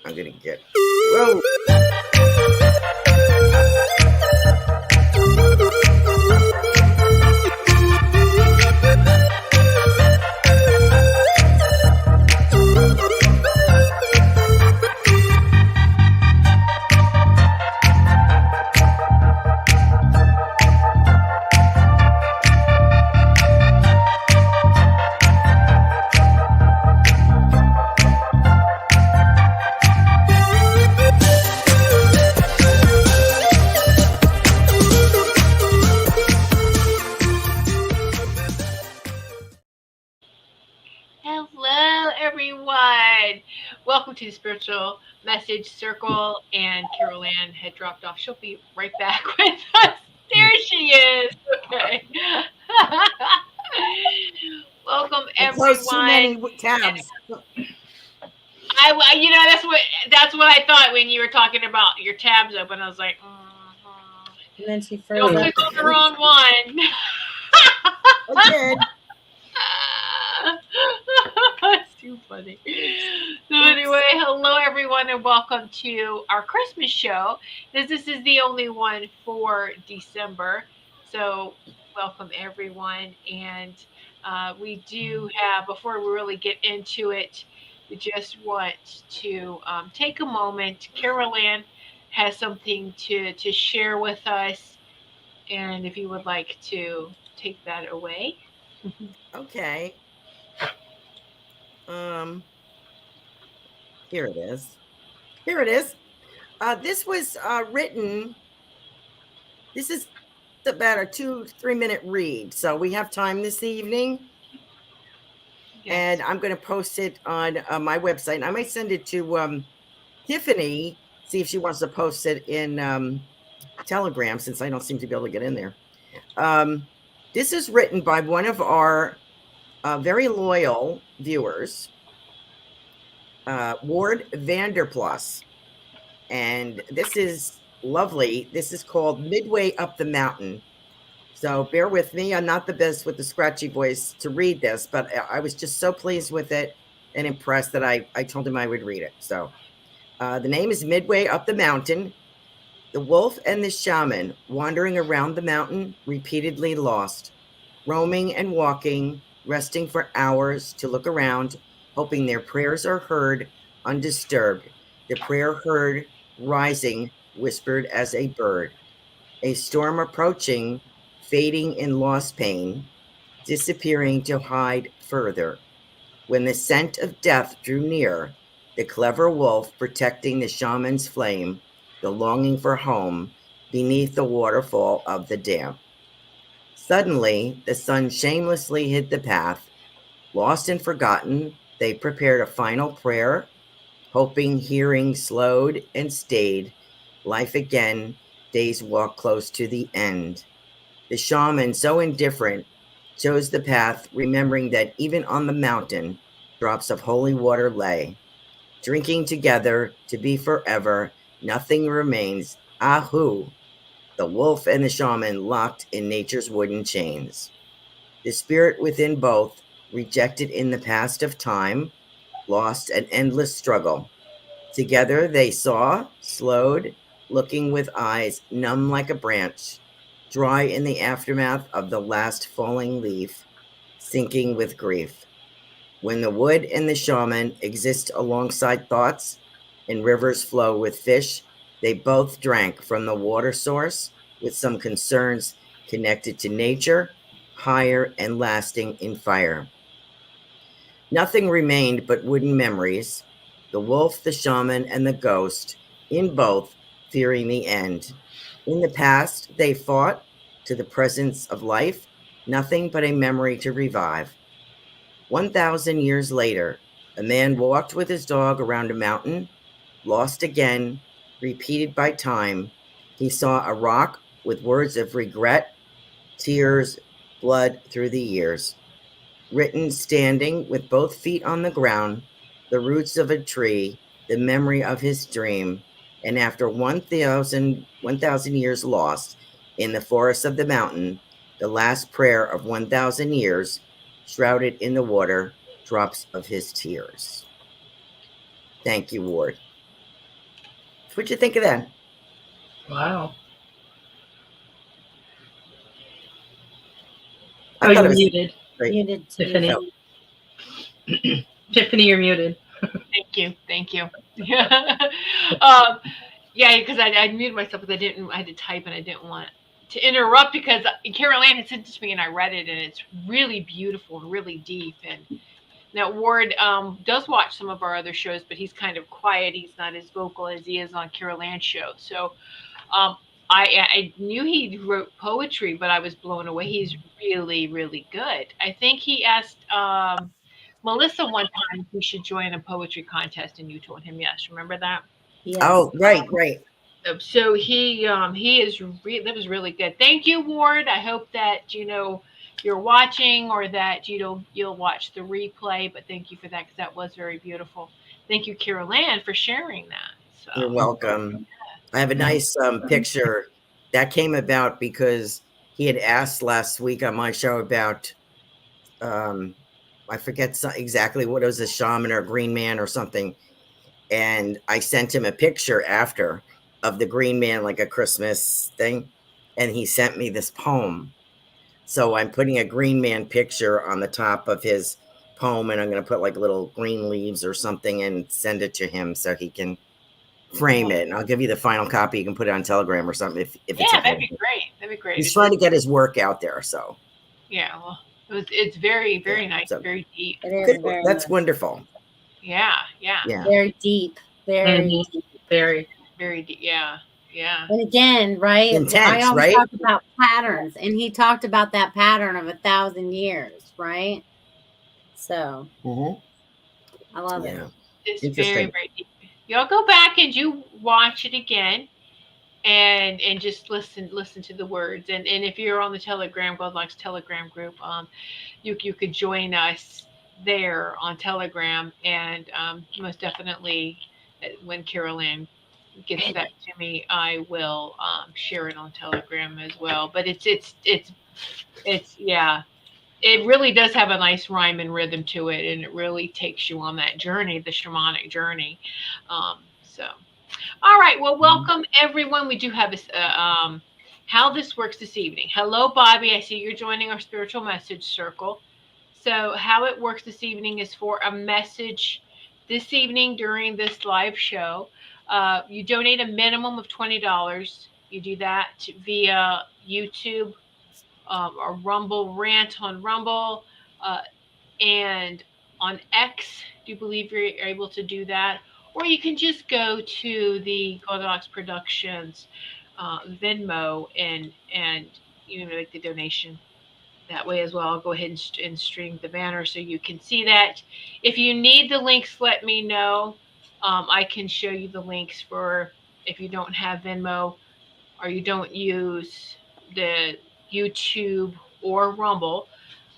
I'm going to get... Whoa. Hello, everyone. Welcome to the Spiritual Message Circle. And Carol Ann had dropped off. She'll be right back with us. There she is. Okay. Welcome, I closed too everyone. many tabs. That's what I thought when you were talking about your tabs open. I was like, And then she don't froze click up. on the wrong one. I did. That's too funny. So anyway, hello everyone and welcome to our Christmas show. This is the only one for December. So welcome everyone. And we do have, before we really get into it, we just want to take a moment. Carol Ann has something to share with us. And if you would like to take that away. Okay. Here it is. Here it is. This was written. This is about a 2-3 minute read. So we have time this evening. Yes. And I'm going to post it on my website. And I might send it to Tiffany, see if she wants to post it in Telegram, since I don't seem to be able to get in there. This is written by one of our very loyal viewers, Ward Vanderplas. And this is lovely. This is called Midway Up the Mountain. So bear with me. I'm not the best with the scratchy voice to read this, but I was just so pleased with it and impressed that I told him I would read it. So the name is Midway Up the Mountain. The wolf and the shaman wandering around the mountain, repeatedly lost, roaming and walking, resting for hours to look around, hoping their prayers are heard undisturbed. The prayer heard, rising, whispered as a bird. A storm approaching, fading in lost pain, disappearing to hide further. When the scent of death drew near, the clever wolf protecting the shaman's flame, the longing for home beneath the waterfall of the dam. Suddenly, the sun shamelessly hid the path. Lost and forgotten, they prepared a final prayer, hoping hearing slowed and stayed. Life again, days walk close to the end. The shaman, so indifferent, chose the path, remembering that even on the mountain, drops of holy water lay. Drinking together to be forever, nothing remains. Ahu! The wolf and the shaman locked in nature's wooden chains. The spirit within both, rejected in the past of time, lost an endless struggle. Together they saw, slowed, looking with eyes numb like a branch, dry in the aftermath of the last falling leaf, sinking with grief. When the wood and the shaman exist alongside thoughts, and rivers flow with fish, they both drank from the water source with some concerns connected to nature, higher and lasting in fire. Nothing remained but wooden memories, the wolf, the shaman, and the ghost, in both fearing the end. In the past, they fought to the presence of life, nothing but a memory to revive. 1,000 years later, a man walked with his dog around a mountain, lost again, repeated by time. He saw a rock with words of regret, tears, blood through the years. Written standing with both feet on the ground, the roots of a tree, the memory of his dream. And after 1,000 years lost in the forest of the mountain, the last prayer of 1,000 years, shrouded in the water, drops of his tears. Thank you, Ward. What'd you think of that? Wow. I Oh, thought you're it was muted, great. You did too. Tiffany. So, Tiffany, you're muted. Thank you. Thank you. Yeah. um, yeah, because I muted myself because I had to type and I didn't want to interrupt because Carol Ann had sent it to me and I read it and it's really beautiful and really deep. And now Ward does watch some of our other shows, but he's kind of quiet. He's not as vocal as he is on Carol Ann's show. So um, I knew he wrote poetry, but I was blown away. He's really, really good. I think he asked Melissa one time if we should join a poetry contest, and you told him yes. Remember that? Yes. oh, right, right. So he is that was really good. Thank you, Ward. I hope that you're watching or that you'll watch the replay. But thank you for that because that was very beautiful. Thank you, Carol Ann, for sharing that. So You're welcome. I have a nice picture that came about because he had asked last week on my show about um, I forget exactly what it was, a shaman or a green man or something, and I sent him a picture after of the green man, like a Christmas thing, and he sent me this poem. So I'm putting a green man picture on the top of his poem, and I'm going to put like little green leaves or something and send it to him so he can frame it. And I'll give you the final copy. You can put it on Telegram or something if it's yeah, okay. that'd be great. That'd be great. He's trying to get his work out there. So Yeah, well, it's very yeah, very nice, so very deep. It good. is very That's nice. wonderful. Yeah, yeah, Yeah, Very deep. Very Hmm. deep. Very. very deep. Yeah, yeah. And again, right? I intense, always right? talk about patterns, and he talked about that pattern of 1,000 years, right? So Hmm. I love it. Yeah, It's very interesting. very deep. Y'all go back and you watch it again and just listen to the words and if you're on the Telegram Goldilocks Telegram group, you could join us there on Telegram and most definitely when Carol Ann gets that to me, I will share it on Telegram as well. But it's yeah, it really does have a nice rhyme and rhythm to it, and it really takes you on that journey, the shamanic journey. So, all right, well, welcome everyone. We do have this. How this works this evening. Hello, Bobby. I see you're joining our spiritual message circle. So, how it works this evening is for a message this evening during this live show. You donate a minimum of $20. You do that via YouTube or Rumble Rant on Rumble uh, and on X. Do you believe you're able to do that? Or you can just go to the Goldilocks Productions Venmo and make the donation that way as well. I'll go ahead and stream the banner so you can see that. If you need the links, let me know. I can show you the links for if you don't have Venmo or you don't use the YouTube or Rumble.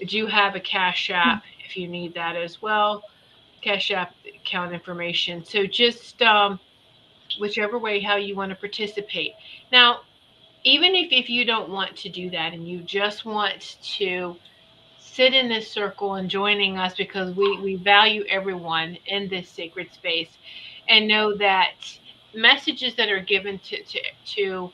I do have a Cash App if you need that as well. Cash App account information. So just whichever way how you want to participate. Now, even if you don't want to do that and you just want to sit in this circle and joining us because we value everyone in this sacred space and know that messages that are given to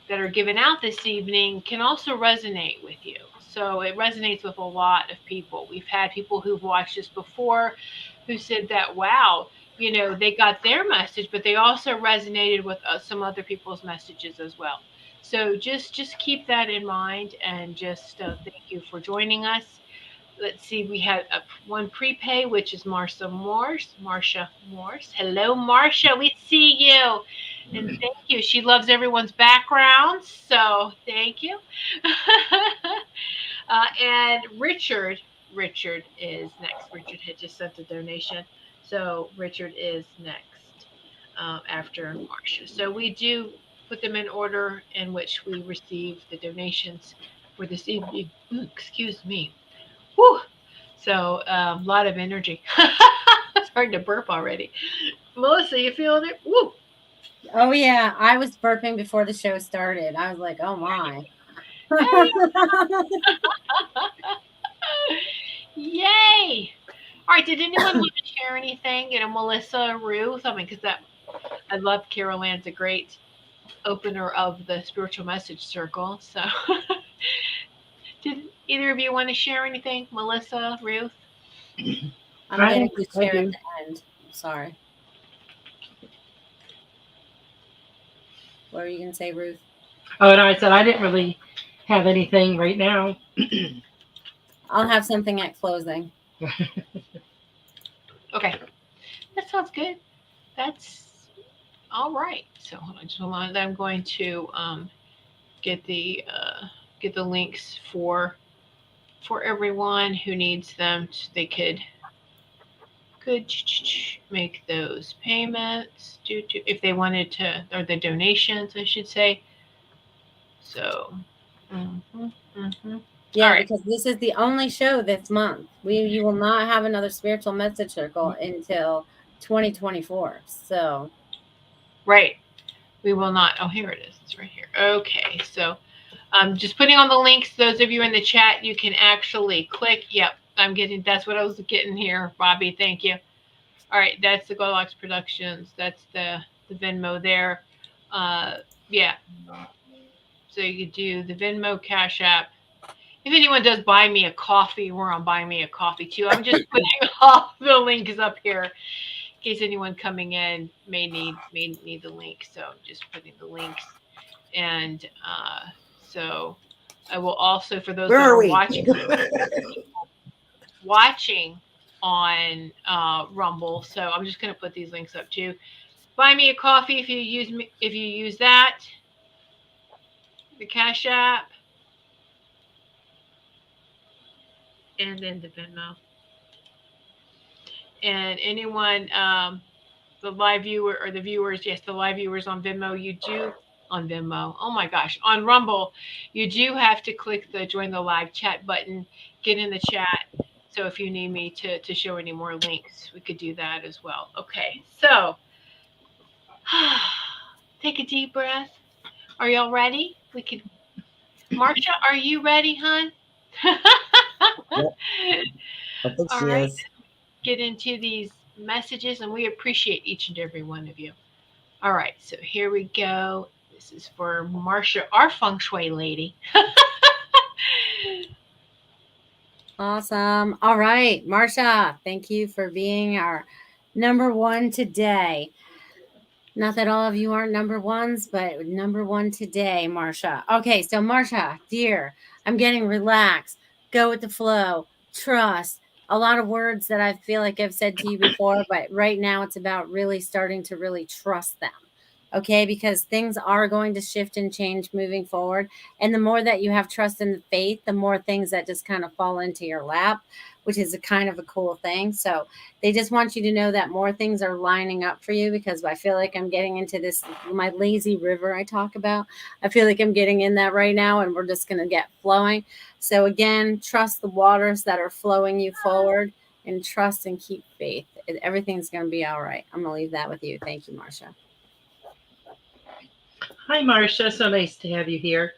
that are given out this evening can also resonate with you. So it resonates with a lot of people. We've had people who've watched this before who said that, wow, they got their message, but they also resonated with some other people's messages as well. So just keep that in mind and just thank you for joining us. Let's see, we had one prepay, which is Marsha Morse. Marsha Morse. Hello, Marsha. We see you. And thank you. She loves everyone's backgrounds. So thank you. And Richard is next. Richard had just sent a donation. So Richard is next after Marsha. So we do put them in order in which we receive the donations for this evening. Ooh, excuse me. Whew. So a lot of energy. It's hard to burp already. Melissa, you feeling it? Woo! Oh yeah, I was burping before the show started. I was like, oh my. Yay! All right. Did anyone want to share anything? Melissa, Ruth. I mean, because that I love Carol Ann's a great opener of the spiritual message circle. So, did either of you want to share anything? Melissa, Ruth? I'm I getting think to I share at do. the end. I'm sorry. What are you going to say, Ruth? Oh, and I said I didn't really have anything right now. I'll have something at closing. Okay, that sounds good. That's all right. So hold on, just hold on. I'm going to get the get the links for everyone who needs them. They could make those payments due to if they wanted to, or the donations, I should say. So, mhm, mhm. All Yeah, right, because this is the only show this month. You will not have another spiritual message circle until 2024. So, right. We will not. Oh, here it is. It's right here. Okay, so just putting on the links. Those of you in the chat, you can actually click. Yep, I'm getting. That's what I was getting here, Bobby. Thank you. All right, that's the Goldylocks Productions. That's the Venmo there. Uh, yeah. So you could do the Venmo Cash App. If anyone does buy me a coffee, we're on Buy Me a Coffee too. I'm just putting all the links up here in case anyone coming in may need the link. So I'm just putting the links, and so I will also, for those Where that are are we? watching on Rumble. So I'm just going to put these links up too. Buy me a coffee if you use me, if you use that, the Cash App, and then the Venmo. And anyone, the live viewer or the viewers, yes, the live viewers on Venmo, you do on Venmo. Oh my gosh, on Rumble, you do have to click the join the live chat button, get in the chat. So if you need me to show any more links, we could do that as well. Okay, so take a deep breath. Are y'all ready? We could. Marsha, are you ready, hon? Yep, I think All she right, is. get into these messages, and we appreciate each and every one of you. All right, so here we go. This is for Marsha, our feng shui lady. awesome. All right, Marsha, thank you for being our number one today. Not that all of you aren't number ones, but number one today, Marsha. Okay, so Marsha, dear, I'm getting relaxed. Go with the flow. Trust. A lot of words that I feel like I've said to you before, but right now it's about really starting to really trust them. Okay, because things are going to shift and change moving forward. And the more that you have trust in the faith, the more things that just kind of fall into your lap, which is a kind of a cool thing. So they just want you to know that more things are lining up for you because I feel like I'm getting into this, my lazy river I talk about. I feel like I'm getting in that right now and we're just going to get flowing. So again, trust the waters that are flowing you forward and trust and keep faith. Everything's going to be all right. I'm going to leave that with you. Thank you, Marsha. Hi, Marcia. So nice to have you here.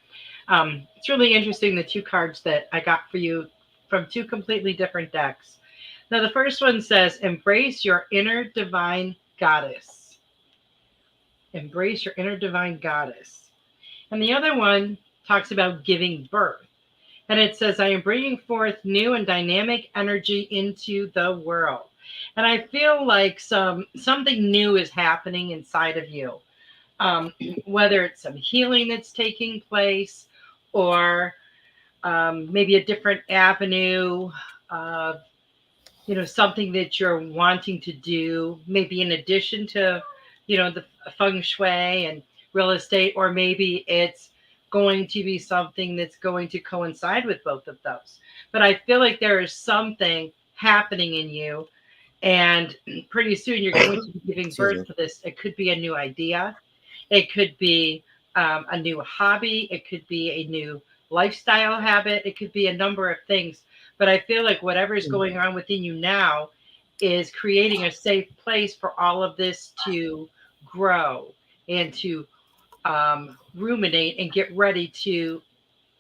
It's really interesting the two cards that I got for you from two completely different decks. Now, the first one says, Embrace your inner divine goddess. Embrace your inner divine goddess. And the other one talks about giving birth. And it says, I am bringing forth new and dynamic energy into the world. And I feel like something new is happening inside of you. Um, whether it's some healing that's taking place or maybe a different avenue of something that you're wanting to do, maybe in addition to the feng shui and real estate, or maybe it's going to be something that's going to coincide with both of those. But I feel like there is something happening in you, and pretty soon you're going to be giving Excuse birth me. to this. It could be a new idea, it could be a new hobby. It could be a new lifestyle habit. It could be a number of things. But I feel like whatever is going on within you now is creating a safe place for all of this to grow and to ruminate and get ready to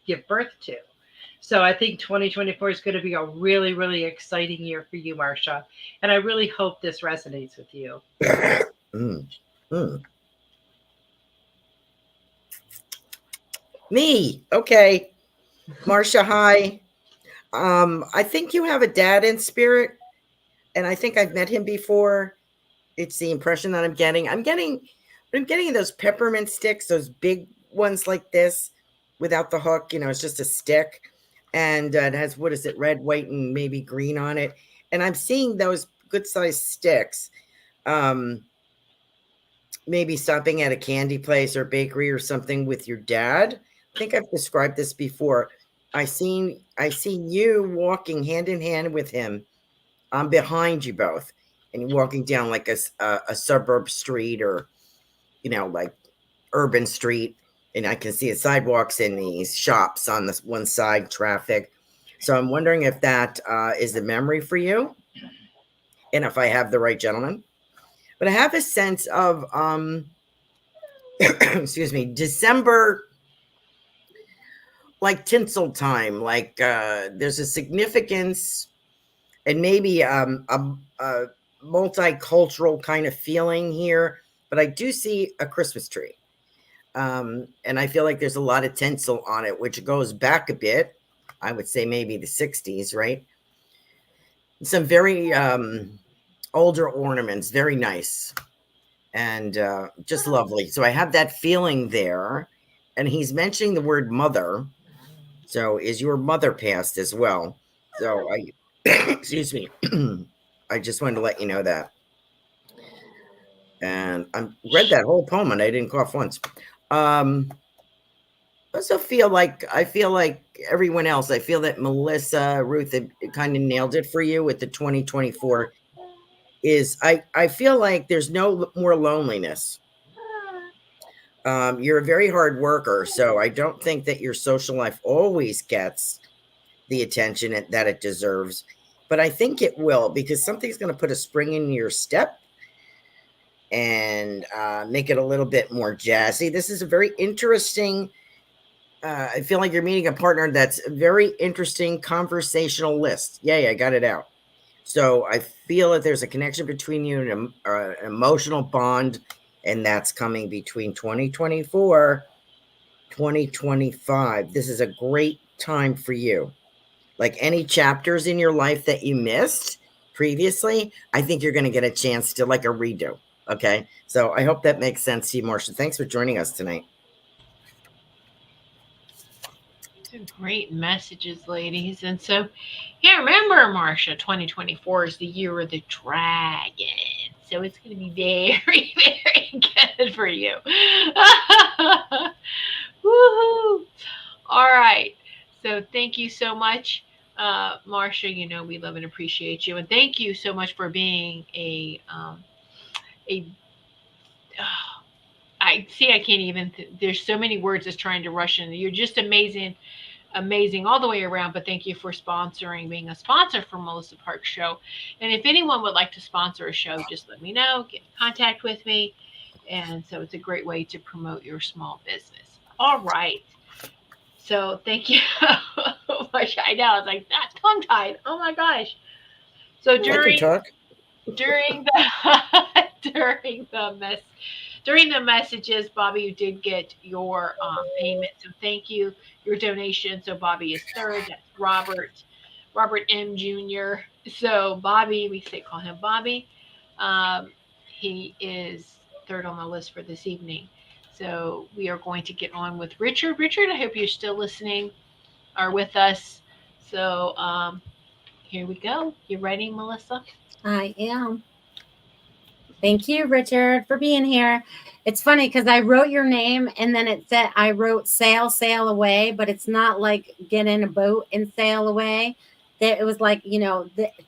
give birth to. So I think 2024 is going to be a really, really exciting year for you, Marsha. And I really hope this resonates with you. Mm. Hmm. Me. Okay. Marcia, hi. I think you have a dad in spirit, and I think I've met him before. It's the impression that I'm getting. I'm getting those peppermint sticks, those big ones like this, without the hook. It's just a stick, and it has, what is it, red, white, and maybe green on it. And I'm seeing those good sized sticks. Um, Maybe stopping at a candy place or bakery or something with your dad. I think I've described this before. I seen you walking hand in hand with him. I'm behind you both, and you're walking down like a suburb street, or like urban street, and I can see the sidewalks and these shops on this one side, traffic. So I'm wondering if that is a memory for you, and if I have the right gentleman. But I have a sense of excuse me, December, like tinsel time, like there's a significance, and maybe a multicultural kind of feeling here. But I do see a Christmas tree, and I feel like there's a lot of tinsel on it, which goes back a bit. I would say maybe the 60s, right? Some very older ornaments, very nice, and just lovely. So I have that feeling there. And he's mentioning the word mother. So is your mother passed as well? So I, excuse me, I just wanted to let you know that. And I read that whole poem and I didn't cough once. Um, also I feel like everyone else. I feel that Melissa, Ruth, kind of nailed it for you with the 2024. Is I feel like there's no more loneliness. You're a very hard worker, so I don't think that your social life always gets the attention that it deserves. But I think it will, because something's going to put a spring in your step and make it a little bit more jazzy. This is a very interesting. I feel like you're meeting a partner that's a very interesting conversational list. Yay, I got it out. So I feel that there's a connection between you and an emotional bond, and that's coming between 2024, 2025. This is a great time for you. Like any chapters in your life that you missed previously, I think you're going to get a chance to, like, a redo. Okay. So I hope that makes sense to you, Marcia. Thanks for joining us tonight. These are great messages, ladies. And so, yeah, remember, Marcia, 2024 is the year of the dragon. So it's going to be very, very good for you. Woohoo! All right. So thank you so much, Marcia. You know we love and appreciate you, and thank you so much for being a. I see. I can't even. There's so many words that's trying to rush in. You're just amazing, amazing all the way around. But thank you for sponsoring, being a sponsor for Melissa Park Show. And if anyone would like to sponsor a show, just let me know. Get in contact with me. And so it's a great way to promote your small business. All right. So thank you. I know. I was like that tongue tied. Oh my gosh. So I can during talk. during the during the messages, Bobby, you did get your payment. So thank you. Your donation. So Bobby is third. That's Robert M. Jr. So Bobby, we say call him Bobby. Um, he is third on the list for this evening. So we are going to get on with Richard. Richard, I hope you're still listening or with us. So here we go. You ready, Melissa? I am. Thank you, Richard, for being here. It's funny because I wrote your name and then it said I wrote sail away, but it's not like get in a boat and sail away. That it was like,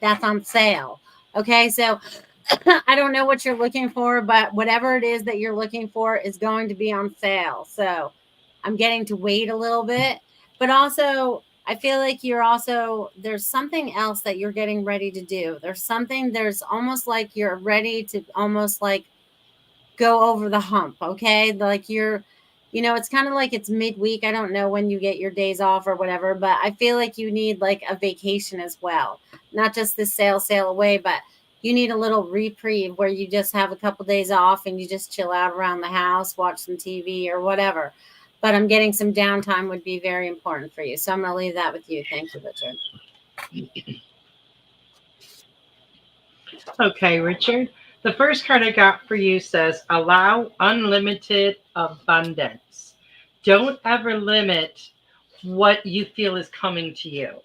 that's on sale. Okay, so I don't know what you're looking for, but whatever it is that you're looking for is going to be on sale. So I'm getting to wait a little bit, but also I feel like there's something else that you're getting ready to do. There's almost like you're ready to almost like go over the hump. Okay. Like it's kind of like it's midweek. I don't know when you get your days off or whatever, but I feel like you need like a vacation as well. Not just this sail away, but you need a little reprieve where you just have a couple days off and you just chill out around the house, watch some TV or whatever. But I'm getting some downtime would be very important for you. So I'm going to leave that with you. Thank you, Richard. Okay, Richard. The first card I got for you says allow unlimited abundance. Don't ever limit what you feel is coming to you.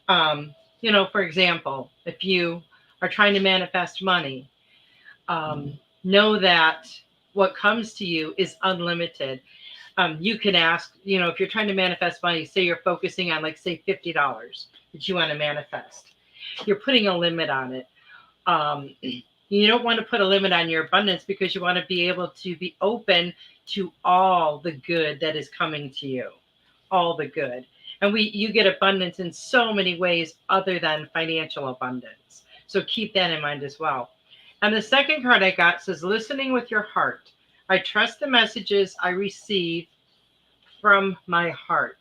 For example, if you are trying to manifest money, know that what comes to you is unlimited. You can ask, if you're trying to manifest money, say you're focusing on, like, say, $50 that you want to manifest. You're putting a limit on it. You don't want to put a limit on your abundance because you want to be able to be open to all the good that is coming to you, all the good. And you get abundance in so many ways other than financial abundance. So keep that in mind as well. And the second card I got says, listening with your heart. I trust the messages I receive from my heart.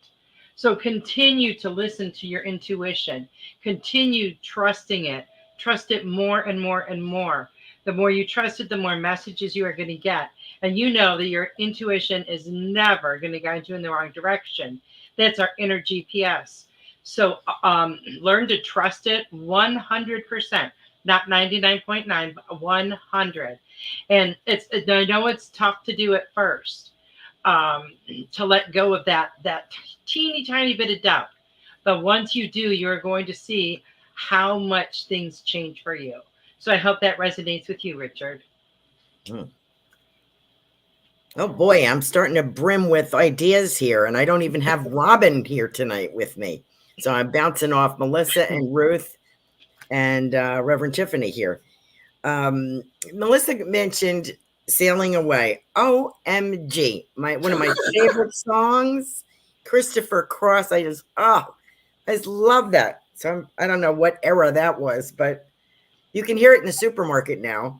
So continue to listen to your intuition. Continue trusting it. Trust it more and more and more. The more you trust it, the more messages you are going to get. And you know that your intuition is never going to guide you in the wrong direction. That's our inner GPS. So learn to trust it 100%, not 99.9, but 100. And I know it's tough to do at first, to let go of that teeny tiny bit of doubt. But once you do, you're going to see how much things change for you. So I hope that resonates with you, Richard. Oh boy, I'm starting to brim with ideas here, and I don't even have Robin here tonight with me. So I'm bouncing off Melissa and Ruth and Reverend Tiffany here. Melissa mentioned Sailing Away. OMG. One of my favorite songs. Christopher Cross. I just love that. So I don't know what era that was, but you can hear it in the supermarket now,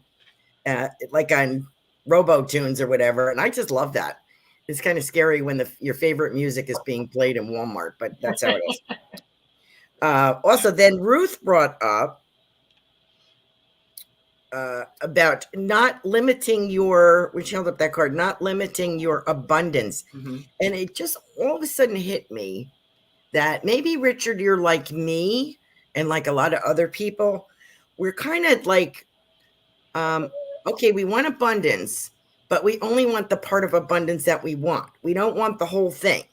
like on Robo Tunes or whatever. And I just love that. It's kind of scary when your favorite music is being played in Walmart, but that's how it is. Also, then Ruth brought up about not limiting when she held up that card, not limiting your abundance. Mm-hmm. And it just all of a sudden hit me that maybe, Richard, you're like me and like a lot of other people. We're kind of like, okay, we want abundance, but we only want the part of abundance that we want. We don't want the whole thing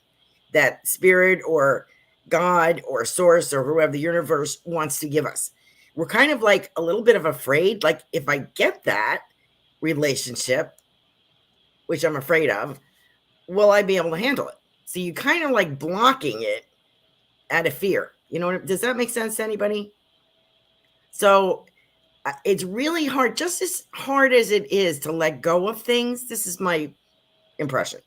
that spirit or God or source or whoever the universe wants to give us. We're kind of like a little bit of afraid. Like, if I get that relationship, which I'm afraid of, will I be able to handle it? So you kind of like blocking it out of fear. Does that make sense to anybody? So it's really hard, just as hard as it is to let go of things. This is my impression.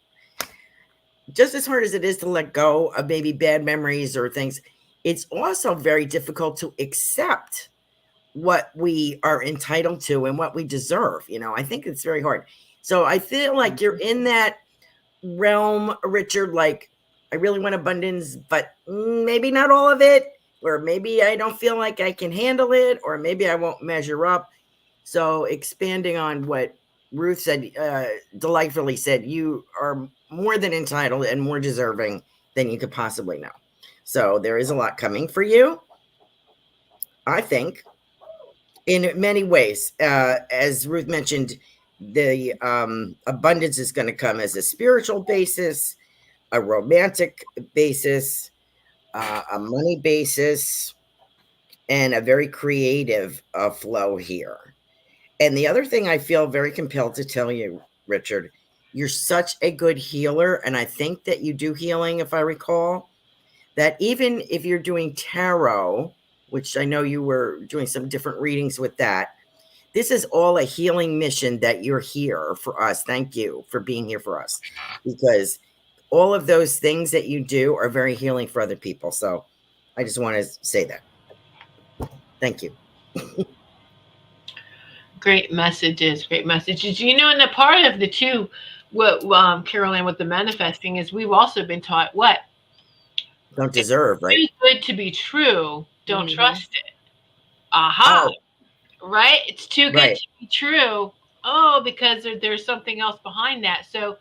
Just as hard as it is to let go of maybe bad memories or things, it's also very difficult to accept what we are entitled to and what we deserve. I think it's very hard. So I feel like you're in that realm, Richard, like, I really want abundance, but maybe not all of it, or maybe I don't feel like I can handle it, or maybe I won't measure up. So expanding on what Ruth said, delightfully said, you are more than entitled and more deserving than you could possibly know. So there is a lot coming for you, I think, in many ways. As Ruth mentioned, the abundance is going to come as a spiritual basis, a romantic basis, a money basis, and a very creative flow here. And the other thing I feel very compelled to tell you, Richard, you're such a good healer. And I think that you do healing, if I recall, that even if you're doing tarot, which I know you were doing some different readings with that, this is all a healing mission that you're here for us. Thank you for being here for us, because all of those things that you do are very healing for other people. So I just want to say that. Thank you. Great messages. And the part of the two, what Caroline, with the manifesting is, we've also been taught what? Don't deserve, right? Too good to be true. Don't trust it. Aha. Oh, right? It's too good Right. to be true. Oh, because there's something else behind that. So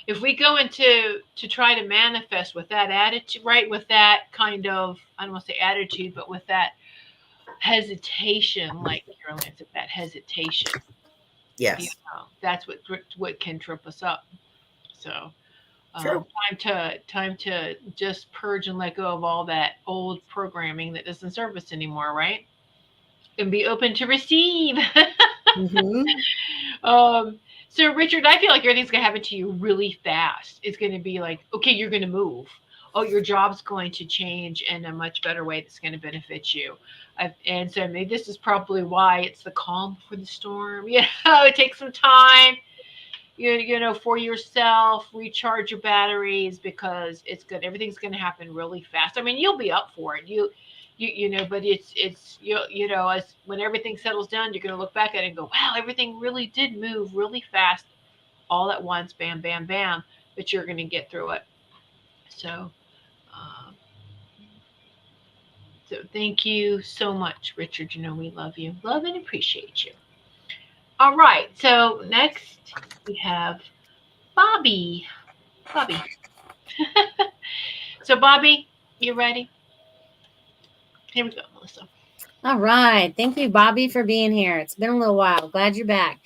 if we go into to try to manifest with that attitude, right, with that kind of, I don't want to say attitude, but with that hesitation, like Carolyn said, that hesitation, Yes. that's what can trip us up. So True. time to just purge and let go of all that old programming that doesn't serve us anymore, right? And be open to receive. Hmm. um, so Richard, I feel like everything's gonna happen to you really fast. It's gonna be like, okay, you're gonna move. Oh, your job's going to change in a much better way that's going to benefit you. And so maybe this is probably why it's the calm before the storm. You know, it takes some time. You know, for yourself, recharge your batteries because it's good. Everything's going to happen really fast. I mean, you'll be up for it. You know, but it's you know, as when everything settles down, you're going to look back at it and go, wow, everything really did move really fast, all at once, bam, bam, bam. But you're going to get through it. So, so thank you so much, Richard. You know, we love you, love and appreciate you. All right. So next we have Bobby. Bobby. So Bobby, you ready? Here we go, Melissa. All right. Thank you, Bobby, for being here. It's been a little while. Glad you're back.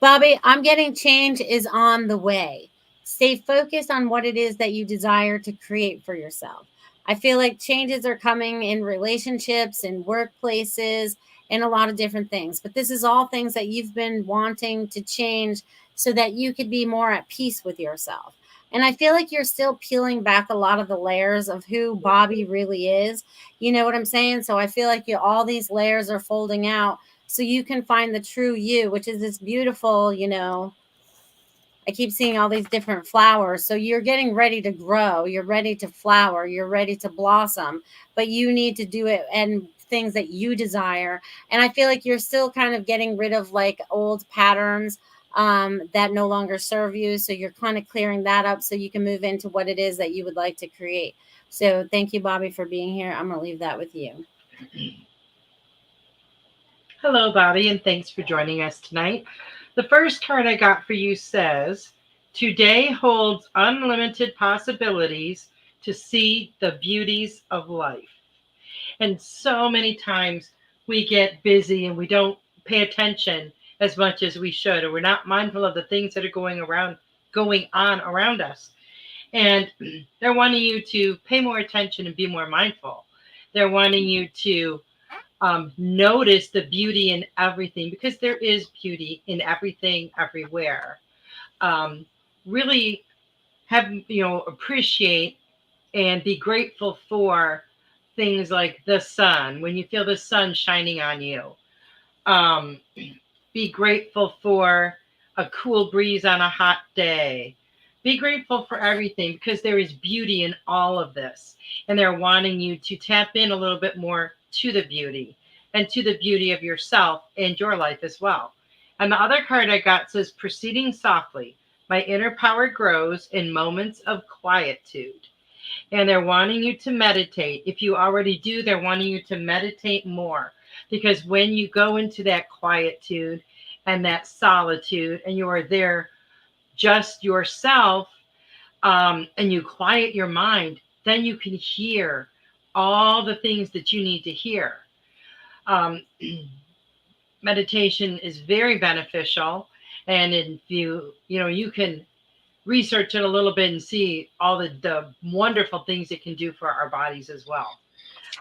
Bobby, I'm getting change is on the way. Stay focused on what it is that you desire to create for yourself. I feel like changes are coming in relationships, in workplaces, and a lot of different things. But this is all things that you've been wanting to change so that you could be more at peace with yourself. And I feel like you're still peeling back a lot of the layers of who Bobby really is. You know what I'm saying? So I feel like all these layers are folding out so you can find the true you, which is this beautiful, I keep seeing all these different flowers. So you're getting ready to grow, you're ready to flower, you're ready to blossom, but you need to do it and things that you desire. And I feel like you're still kind of getting rid of like old patterns that no longer serve you. So you're kind of clearing that up so you can move into what it is that you would like to create. So thank you, Bobby, for being here. I'm going to leave that with you. Hello, Bobby, and thanks for joining us tonight. The first card I got for you says, today holds unlimited possibilities to see the beauties of life. And so many times we get busy and we don't pay attention as much as we should, or we're not mindful of the things that are going on around us. And they're wanting you to pay more attention and be more mindful. They're wanting you to notice the beauty in everything, because there is beauty in everything, everywhere. Um, really have, appreciate and be grateful for things like the sun, when you feel the sun shining on you. Um, be grateful for a cool breeze on a hot day. Be grateful for everything, because there is beauty in all of this. And they're wanting you to tap in a little bit more to the beauty and to the beauty of yourself and your life as well. And the other card I got says, proceeding softly, my inner power grows in moments of quietude. And they're wanting you to meditate. If you already do, they're wanting you to meditate more, because when you go into that quietude and that solitude and you are there just yourself, and you quiet your mind, then you can hear all the things that you need to hear. um, Meditation is very beneficial, and if you can research it a little bit and see all the wonderful things it can do for our bodies as well.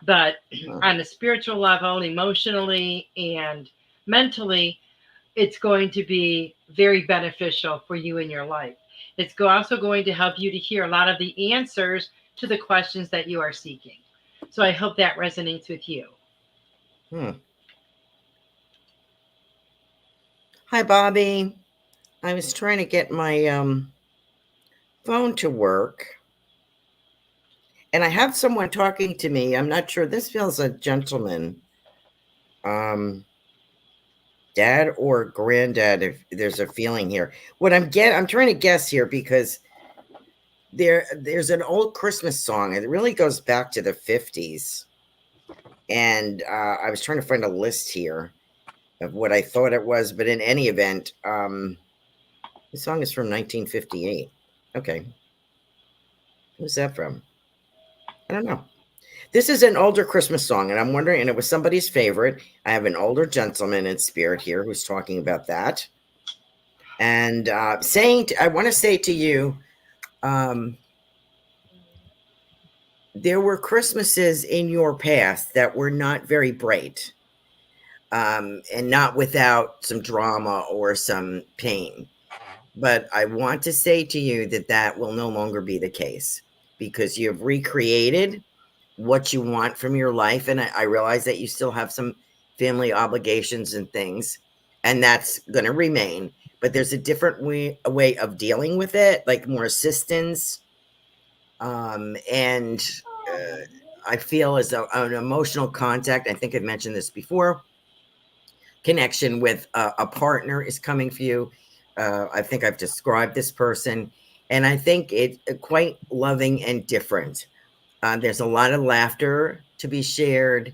But on a spiritual level, emotionally and mentally, it's going to be very beneficial for you in your life. It's also going to help you to hear a lot of the answers to the questions that you are seeking. So I hope that resonates with you. Hmm. Hi, Bobby. I was trying to get my phone to work, and I have someone talking to me. I'm not sure. This feels a gentleman, um, dad or granddad. If there's a feeling here, I'm trying to guess here because there's an old Christmas song. It really goes back to the 50s, and I was trying to find a list here, of what I thought it was. But in any event, the song is from 1958. Okay, who's that from? I don't know. This is an older Christmas song, and I'm wondering, and it was somebody's favorite. I have an older gentleman in spirit here who's talking about that, and I want to say to you, um, there were Christmases in your past that were not very bright, and not without some drama or some pain. But I want to say to you that that will no longer be the case because you've recreated what you want from your life. And I realize that you still have some family obligations and things, and that's going to remain. But there's a way of dealing with it, like more assistance. And I feel as though an emotional contact, I think I've mentioned this before, connection with a partner is coming for you. I think I've described this person, and I think it's quite loving and different. There's a lot of laughter to be shared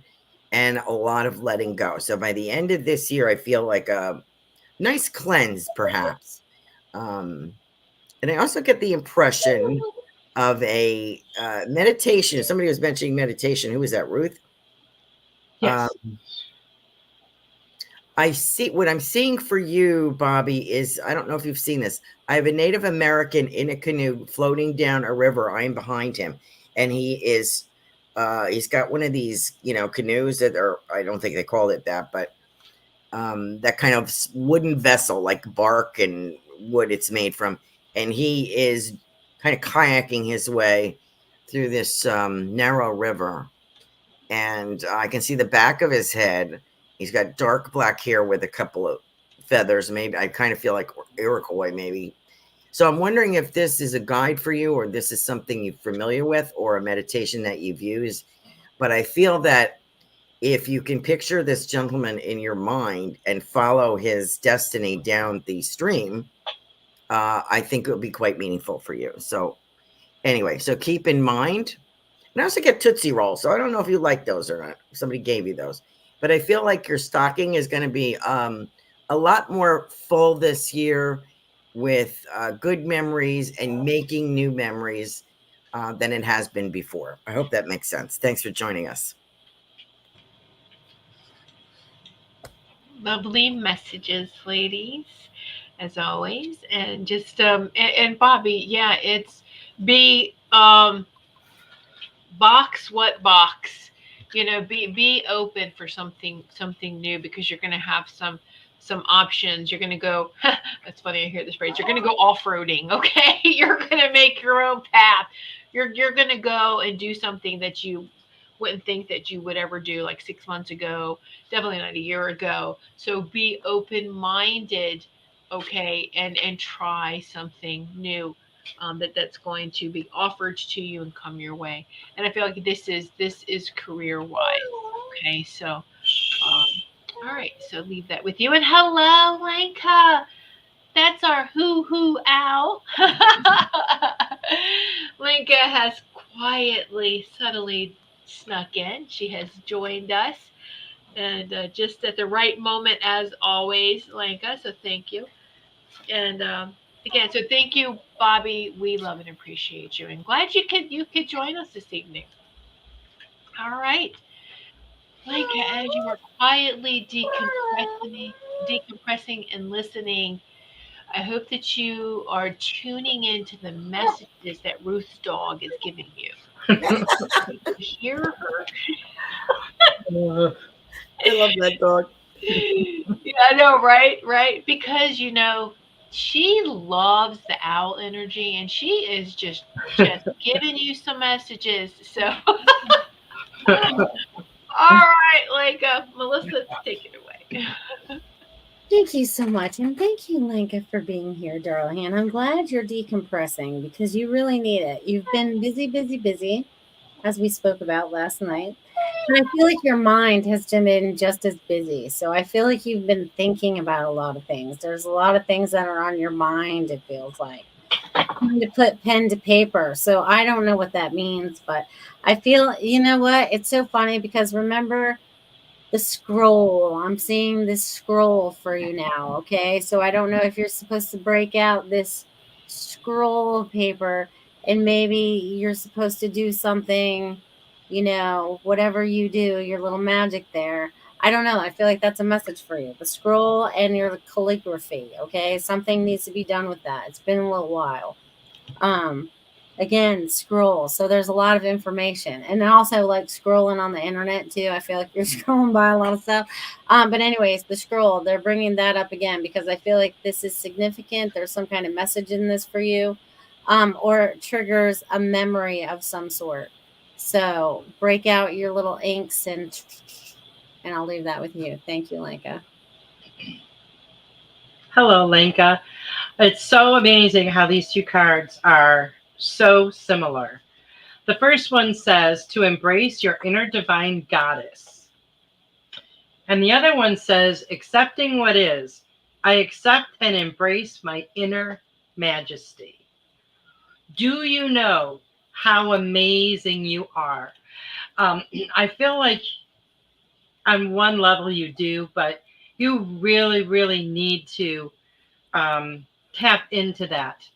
and a lot of letting go. So by the end of this year, I feel like a nice cleanse, perhaps. Um, and I also get the impression of a meditation. Somebody was mentioning meditation. Who was that, Ruth? Um, Yes. I see what I'm seeing for you, Bobby, is I don't know if you've seen this. I have a Native American in a canoe floating down a river. I am behind him, and he's got one of these, canoes that are, I don't think they called it that, but that kind of wooden vessel, like bark and wood it's made from. And he is kind of kayaking his way through this narrow river, and I can see the back of his head. He's got dark black hair with a couple of feathers. Maybe I kind of feel like Iroquois, maybe. So I'm wondering if this is a guide for you, or this is something you're familiar with, or a meditation that you've used. But I feel that if you can picture this gentleman in your mind and follow his destiny down the stream, I think it would be quite meaningful for you. So anyway, so keep in mind, and I also get Tootsie Rolls. So I don't know if you like those or not. Somebody gave you those. But I feel like your stocking is going to be a lot more full this year with good memories and making new memories than it has been before. I hope that makes sense. Thanks for joining us. Lovely messages, ladies, as always. And just and Bobby, yeah, it's be box what box, be open for something new, because you're going to have some options. You're going to go that's funny, I hear this phrase, you're going to go off-roading. Okay, you're going to make your own path. You're going to go and do something that you wouldn't think that you would ever do, like 6 months ago, definitely not a year ago. So be open minded, okay, and try something new, that's going to be offered to you and come your way. And I feel like this is career wise. Okay, so all right, so leave that with you. And hello, Lenka. That's our hoo owl. Lenka has quietly, subtly snuck in. She has joined us, and just at the right moment, as always, Lenka. So thank you. And again, so thank you, Bobby. We love and appreciate you, and glad you could join us this evening. All right, Lenka, as you are quietly decompressing and listening, I hope that you are tuning into the messages that Ruth's dog is giving you. You hear her. Uh, I love that dog. Yeah, I know, right? Right? Because she loves the owl energy, and she is just giving you some messages. So, all right, like Melissa, take it away. Thank you so much. And thank you, Linka, for being here, darling. And I'm glad you're decompressing because you really need it. You've been busy, busy, busy, as we spoke about last night. And I feel like your mind has been just as busy. So I feel like you've been thinking about a lot of things. There's a lot of things that are on your mind, it feels like. Trying to put pen to paper. So I don't know what that means, but I feel, you know what? It's so funny because remember the scroll. I'm seeing this scroll for you now. Okay. So I don't know if you're supposed to break out this scroll of paper and maybe you're supposed to do something, whatever you do, your little magic there. I don't know. I feel like that's a message for you. The scroll and your calligraphy. Okay. Something needs to be done with that. It's been a little while. um Again, scroll, so there's a lot of information, and also like scrolling on the internet too. I feel like you're scrolling by a lot of stuff. But anyways, the scroll, they're bringing that up again because I feel like this is significant. There's some kind of message in this for you, or it triggers a memory of some sort. So break out your little inks and I'll leave that with you. Thank you, Lenka. Hello, Lenka. It's so amazing how these two cards are so similar. The first one says to embrace your inner divine goddess. And the other one says accepting what is. I accept and embrace my inner majesty. Do you know how amazing you are? Um, I feel like on one level you do, but you really, really need to tap into that.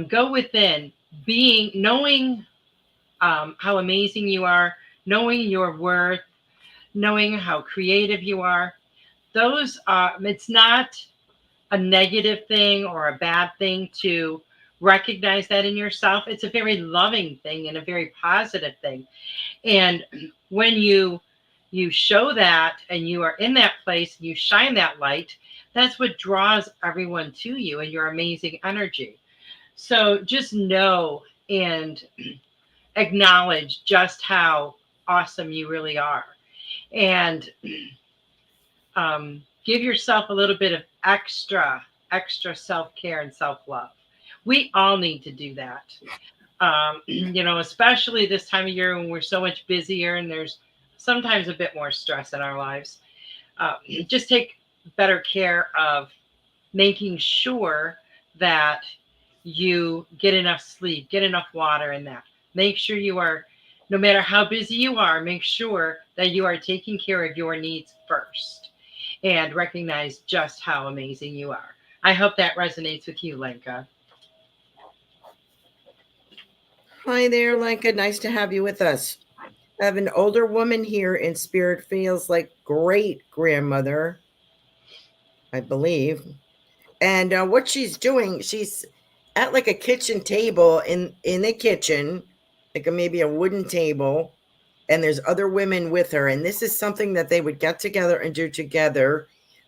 Go within, knowing how amazing you are, knowing your worth, knowing how creative you are. Those it's not a negative thing or a bad thing to recognize that in yourself. It's a very loving thing and a very positive thing. And when you show that and you are in that place, you shine that light, that's what draws everyone to you and your amazing energy. So just know and acknowledge just how awesome you really are. And give yourself a little bit of extra self-care and self-love. We all need to do that. Especially this time of year when we're so much busier and there's sometimes a bit more stress in our lives. Just take better care of making sure that you get enough sleep, get enough water in that. Make sure you are, no matter how busy you are, make sure that you are taking care of your needs first and recognize just how amazing you are. I hope that resonates with you, Lenka. Hi there, Lenka. Nice to have you with us. I have an older woman here in spirit, feels like great grandmother, I believe. And what she's doing, she's at like a kitchen table in the kitchen, like maybe a wooden table, and there's other women with her. And this is something that they would get together and do together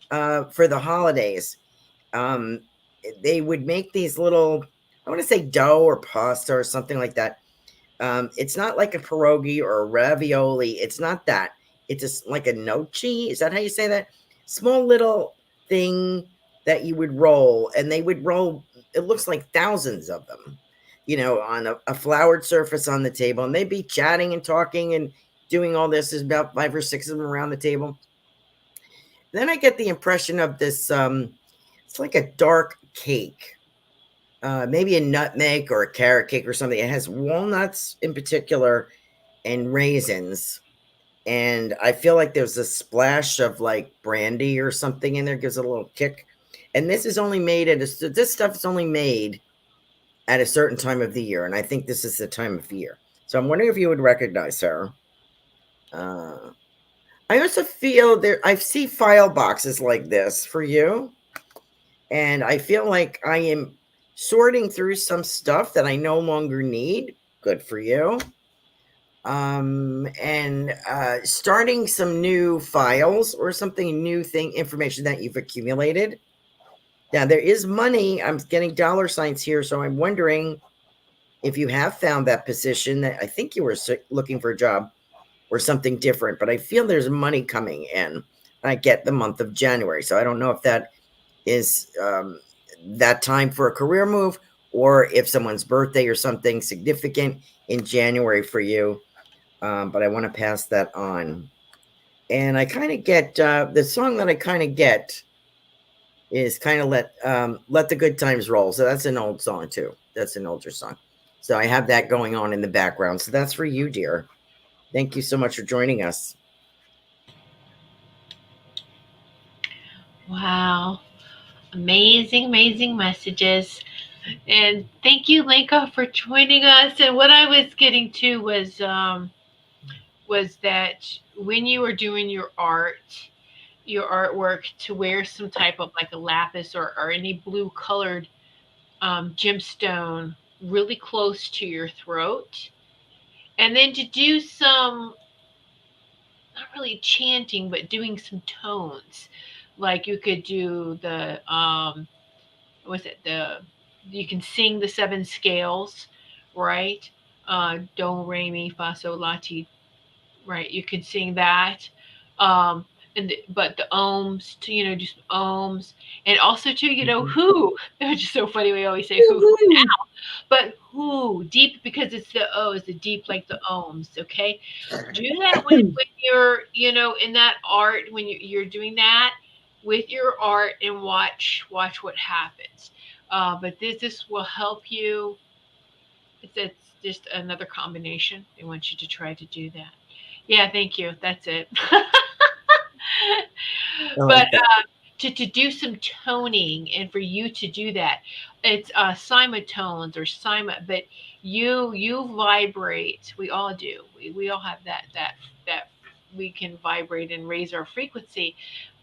for the holidays. Um, they would make these little, I want to say dough or pasta or something like that. It's not like a pierogi or a ravioli. It's not that. It's just like a nochi. Is that how you say that? Small little thing that you would roll, and they would roll. It looks like thousands of them, on a floured surface on the table, and they'd be chatting and talking and doing all this. There's about 5 or 6 of them around the table. Then I get the impression of this. It's like a dark cake, maybe a nutmeg or a carrot cake or something. It has walnuts in particular and raisins. And I feel like there's a splash of like brandy or something in there, gives it a little kick. And this is only made this stuff is only made at a certain time of the year. And I think this is the time of year. So I'm wondering if you would recognize her. Uh, I also feel I see file boxes like this for you. And I feel like I am sorting through some stuff that I no longer need. Good for you. And starting some new files or something new information that you've accumulated. Now, there is money. I'm getting dollar signs here. So I'm wondering if you have found that position that I think you were looking for a job or something different, but I feel there's money coming in. I get the month of January. So I don't know if that is that time for a career move, or if someone's birthday or something significant in January for you. But I want to pass that on. And I kind of get the song that I kind of get is kind of let the good times roll. So that's an old song too. That's an older song. So I have that going on in the background. So that's for you, dear. Thank you so much for joining us. Wow. Amazing, amazing messages. And thank you, Lenka, for joining us. And what I was getting to was that when you were doing your artwork, to wear some type of like a lapis or any blue colored gemstone really close to your throat, and then to do some, not really chanting, but doing some tones. Like you could do the what's it, the you can sing the seven scales, right? Do re mi fa sol la ti, right? You can sing that. Um, but the ohms, to, just ohms, and also too, Mhm. who, which is so funny. We always say who, Woohoo! but who deep, because it's the O's, the deep, like the ohms. Okay, do that when you're, in that art, when you're doing that with your art, and watch what happens. But this will help you. It's just another combination. They want you to try to do that. Yeah, thank you. That's it. I But like that. to do some toning, and for you to do that, it's tones or sima, but you vibrate. We all do. We all have that we can vibrate and raise our frequency,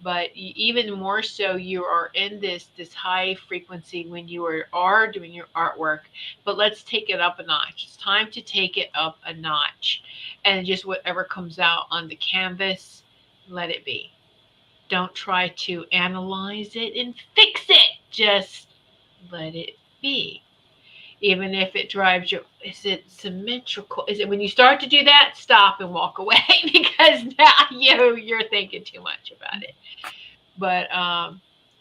but even more so, you are in this high frequency when you are doing your artwork. But let's take it up a notch. It's time to take it up a notch, and just whatever comes out on the canvas, let it be. Don't try to analyze it and fix it. Just let it be. Even if it drives you, is it symmetrical? Is it, when you start to do that, stop and walk away because now you're thinking too much about it. But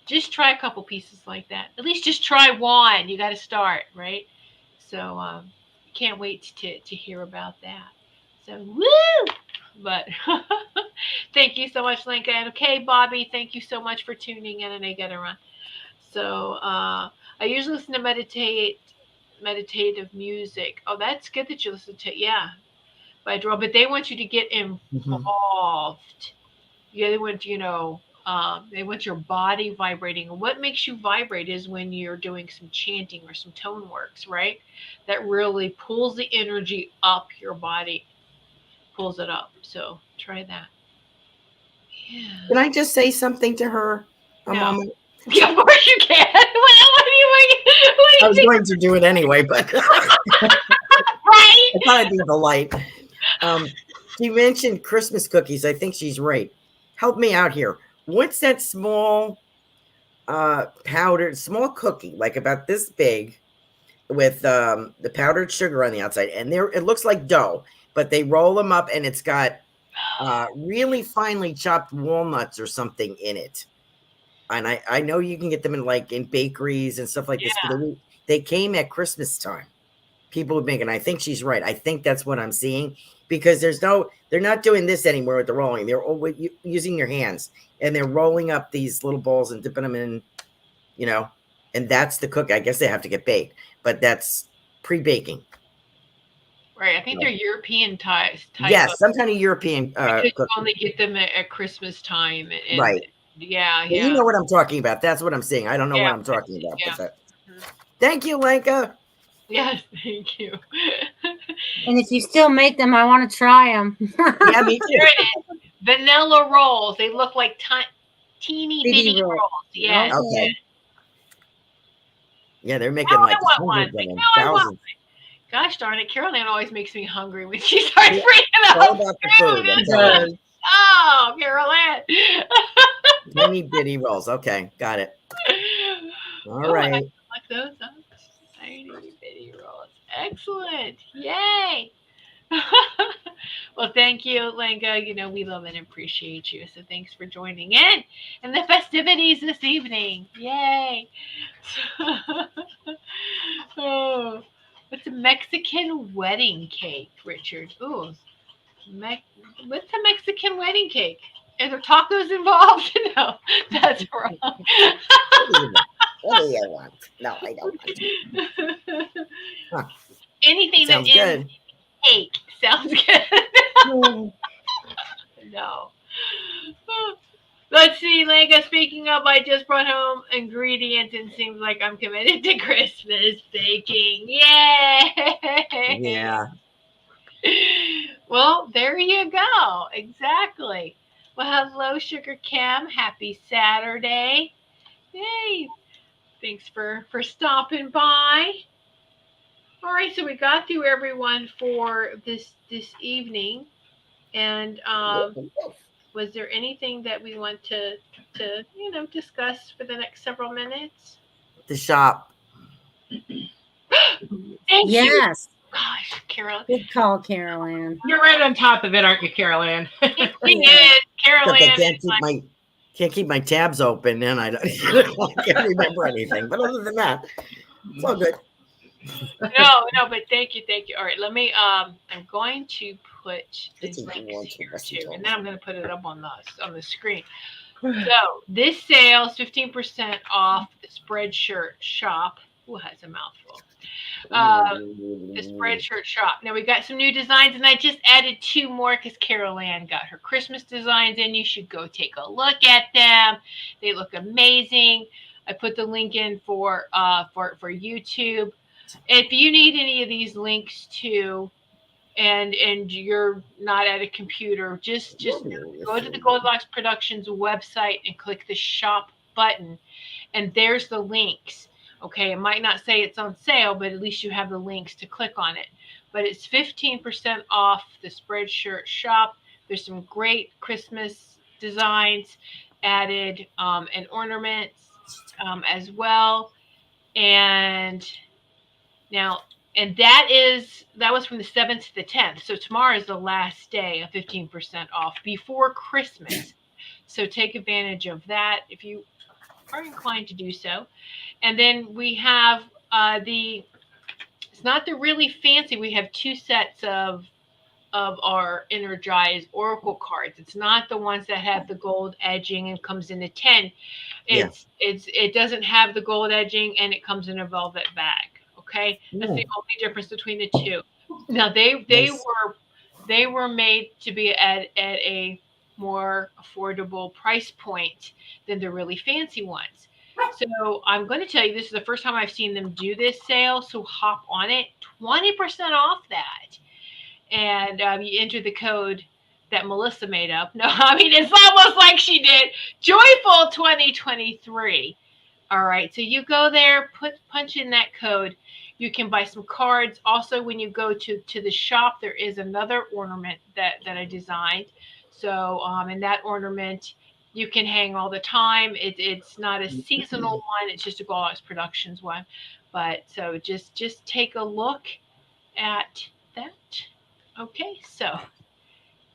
just try a couple pieces like that. At least just try one. You got to start, right? So can't wait to hear about that. So woo! But thank you so much, Linka. And okay, Bobby, thank you so much for tuning in, and I gotta run. So I usually listen to meditative music. Oh, that's good that you listen to, yeah, by Draw. But they want you to get Mhm. involved. Yeah, they want your body vibrating. And what makes you vibrate is when you're doing some chanting or some tone works, right? That really pulls the energy up your body, pulls it up. So try that. Can Yeah. I just say something to her a No. moment? Yeah, of course you can. What do I was you going to do it anyway, but right? I thought I'd be the light. Um, she mentioned Christmas cookies. I think she's right. Help me out here. What's that small powdered small cookie, like about this big, with the powdered sugar on the outside, and there it looks like dough, but they roll them up, and it's got really finely chopped walnuts or something in it. And I know you can get them in like in bakeries and stuff like this, but Yeah. they came at Christmas time. People would make, and I think she's right. I think that's what I'm seeing, because they're not doing this anymore with the rolling. They're using your hands, and they're rolling up these little balls and dipping them in, you know, and that's the cook. I guess they have to get baked, but that's pre-baking. Right. I think they're European type of, Yes, some kind of European because you cookie. only get them at Christmas time, and Right. yeah, Well, you yeah, know what I'm talking about. That's what I'm saying. I don't know yeah, what I'm talking about, but yeah. that. Mhm. Thank you, Lenka. Yes, thank you. And if you still make them, I want to try them. Yeah, me There too. it is. Vanilla rolls. They look like teeny Bitty bitty roll. rolls. Yes. Okay. Okay. Yeah, they're Now making I like want one. hundreds of Like, them, now I want. thousands. Gosh darn it, Caroline always makes me hungry when she starts Yeah, bringing it's all up about the food. food. I'm It It's telling like, you. does. oh, Caroline. Tiny bitty rolls. Okay, got it. All Oh, I right. like those. Tiny bitty rolls. Excellent. Yay. Well, thank you, Lenga. We love and appreciate you. So thanks for joining in the festivities this evening. Yay. Oh, what's a Mexican wedding cake, Richard? Ooh, what's a Mexican wedding cake? Are there tacos involved? No, that's wrong. What do you want? What do you want? No, I don't want to. Huh, Anything that sounds ends good. cake sounds good. Hmm. No. Let's see, Lenka. Speaking of, I just brought home ingredients and seems like I'm committed to Christmas baking. Yay! Yeah. Well, there you go. Exactly. Well, hello, Sugar Kim. Happy Saturday. Hey, thanks for stopping by. All right, so we got through everyone for this evening, and was there anything that we want to discuss for the next several minutes? The shop. Thank you. Yes. Gosh, Carol. Good call, Carol Ann. You're right on top of it, aren't you, Carol Ann? She is. Carol Except I Ann is like, can't keep my tabs open, and I, don't, I can't remember anything. But other than that, it's all good. no, but thank you. All right, let me I'm going to put the It's even more links here interesting. too, and then I'm going to put it up on the screen. So this sale is 15% off the Spreadshirt shop. Who has a mouthful? The Spreadshirt shop. Now we got some new designs, and I just added two more because Carol Ann got her Christmas designs in. You should go take a look at them. They look amazing. I put the link in for YouTube. If you need any of these links too, and you're not at a computer, just go to the Goldylocks Productions website and click the shop button, and there's the links. Okay, it might not say it's on sale, but at least you have the links to click on it. But it's 15% off the Spreadshirt shop. There's some great Christmas designs added, and ornaments, as well. And now, and that was from the 7th to the 10th. So tomorrow is the last day of 15% off before Christmas. So take advantage of that if you are inclined to do so. And then we have the it's not the really fancy. We have two sets of our energized oracle cards. It's not the ones that have the gold edging and comes in a 10. Yeah. It doesn't have the gold edging, and it comes in a velvet bag. Okay, that's the only difference between the two. Now Nice. they were made to be at a more affordable price point than the really fancy ones. So I'm going to tell you, this is the first time I've seen them do this sale. So hop on it, 20% off that, and you enter the code that Melissa made up. No, I mean it's almost like she did. Joyful 2023. All right, so you go there, punch in that code. You can buy some cards. Also, when you go to the shop, there is another ornament that I designed. So, and that ornament you can hang all the time. It's not a seasonal one. It's just a Goldilocks Productions one. But so just take a look at that. Okay, so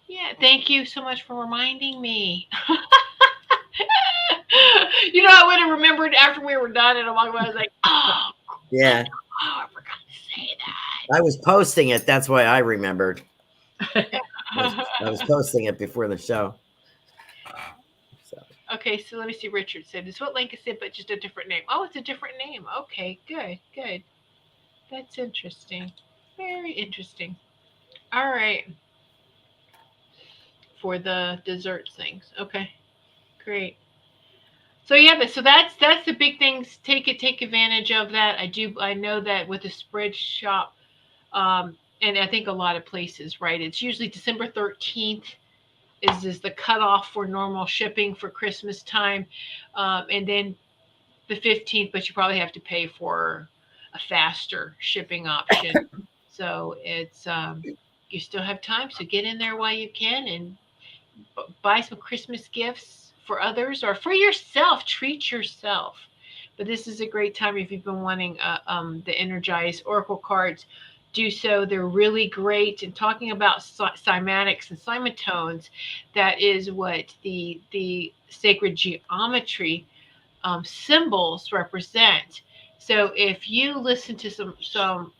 yeah, thank you so much for reminding me. I would have remembered after we were done, and I was like, oh, Yeah. I forgot to say I was posting it. That's why I remembered. that. I was posting it before the show. So. Okay, so let me see. Richard said, "It's what Lincoln said, but just a different name." Oh, it's a different name. Okay, good. That's interesting. Very interesting. All right, for the desserts things. Okay, great. So yeah, but so that's the big things. Take advantage of that. I know that with the spread shop, and I think a lot of places, right? It's usually December 13th is the cutoff for normal shipping for Christmas time, and then the 15th. But you probably have to pay for a faster shipping option. So it's you still have time. So get in there while you can and buy some Christmas gifts for others or for yourself. Treat yourself. But this is a great time if you've been wanting the Energized Oracle cards. Do so. They're really great. And talking about cymatics and cymatones, that is what the sacred geometry symbols represent. So if you listen to some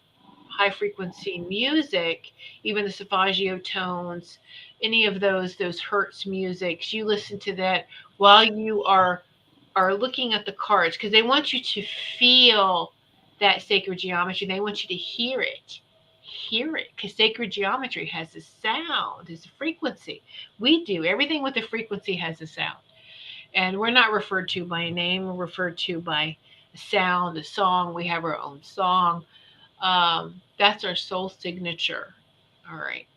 high frequency music, even the Savaggio tones, any of those Hertz musics, you listen to that while you are looking at the cards because they want you to feel that sacred geometry. They want you to hear it. Hear it because sacred geometry has a sound, has a frequency. We do everything with a frequency has a sound. And we're not referred to by name, we're referred to by a sound, a song. We have our own song. That's our soul signature. All right.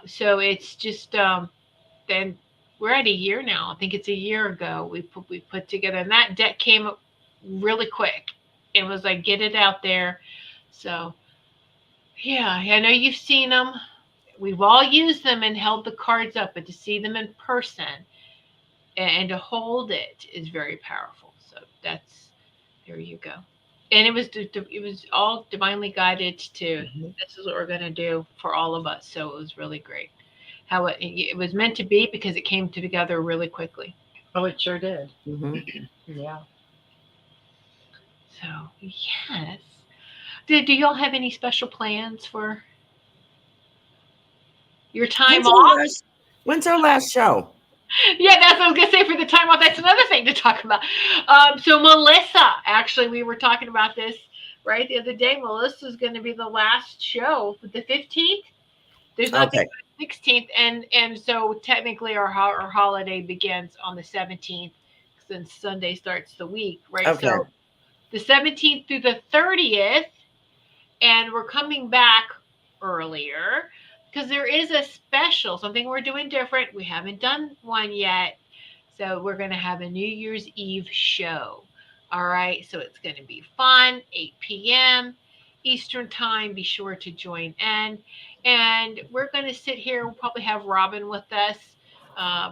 So it's just then we're at a year now. I think it's a year ago we put together, and that deck came up really quick. It was like get it out there. So yeah, I know you've seen them. We've all used them and held the cards up, but to see them in person and to hold it is very powerful. So that's there you go. And it was all divinely guided to Mhm. this is what we're going to do for all of us. So it was really great. How it was meant to be because it came together really quickly. Oh, it sure did. Mhm. Yeah. So yes. Do y'all have any special plans for your time When's our off? last when's our last show? Yeah, that's what I was gonna say for the time off. That's another thing to talk about. So Melissa, actually, we were talking about this right the other day. Melissa's going to be the last show, the 15th. There's nothing Okay. for the 16th, and so technically our holiday begins on the 17th, since Sunday starts the week, right? Okay. So the 17th through the 30th, and we're coming back earlier because there is a special, something we're doing different. We haven't done one yet. So we're going to have a New Year's Eve show. All right. So it's going to be fun, 8 p.m. Eastern time. Be sure to join in. And we're going to sit here. We'll probably have Robin with us.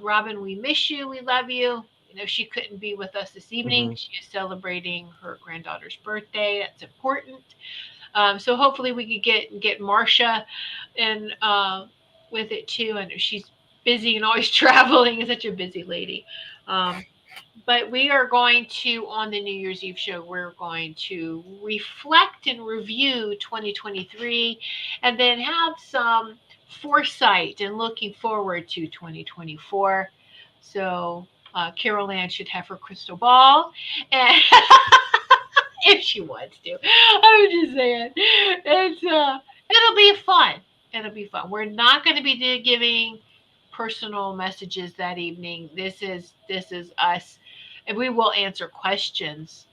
Robin, we miss you. We love you. You know, she couldn't be with us this evening. Mhm. She is celebrating her granddaughter's birthday. That's important. So hopefully we could get Marcia and with it too. I know she's busy and always traveling. Is such a busy lady. Um, but we are going to on the New Year's Eve show. We're going to reflect and review 2023, and then have some foresight and looking forward to 2024. So Carol Ann should have her crystal ball, and if she wants to. I'm just saying, it'll be fun. It'll be fun. We're not going to be giving personal messages that evening. This is us, and we will answer questions,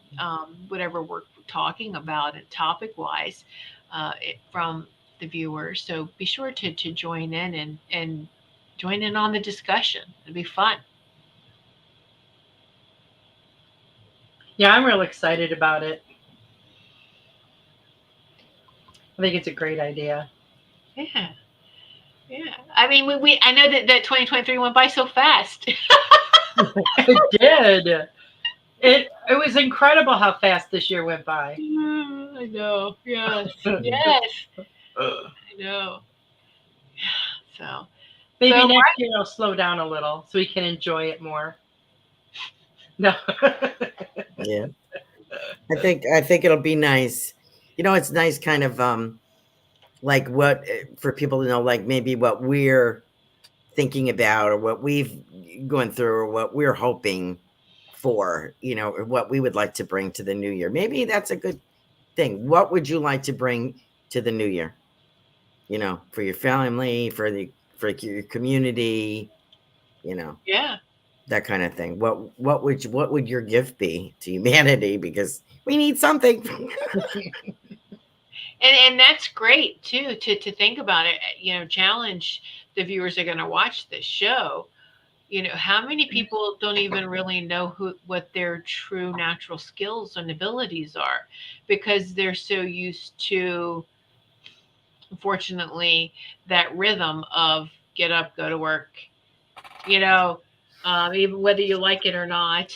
whatever we're talking about and topic wise, from the viewers. So be sure to join in and join in on the discussion. It'll be fun. Yeah, I'm real excited about it. I think it's a great idea. Yeah. Yeah, I mean, we I know that 2023 went by so fast. It did. It was incredible how fast this year went by. I know. Yes. Yes. I know. So Maybe so next year I'll slow down a little so we can enjoy it more. No. Yeah. I think it'll be nice. It's nice kind of like what for people to know like maybe what we're thinking about or what we've gone through or what we're hoping for, or what we would like to bring to the new year. Maybe that's a good thing. What would you like to bring to the new year? For your family, for your community, you know, yeah, that kind of thing. What would your gift be to humanity? Because we need something. and that's great too to think about it. Challenge the viewers that are going to watch this show. How many people don't even really know what their true natural skills and abilities are because they're so used to, unfortunately, that rhythm of get up, go to work, you know, even whether you like it or not,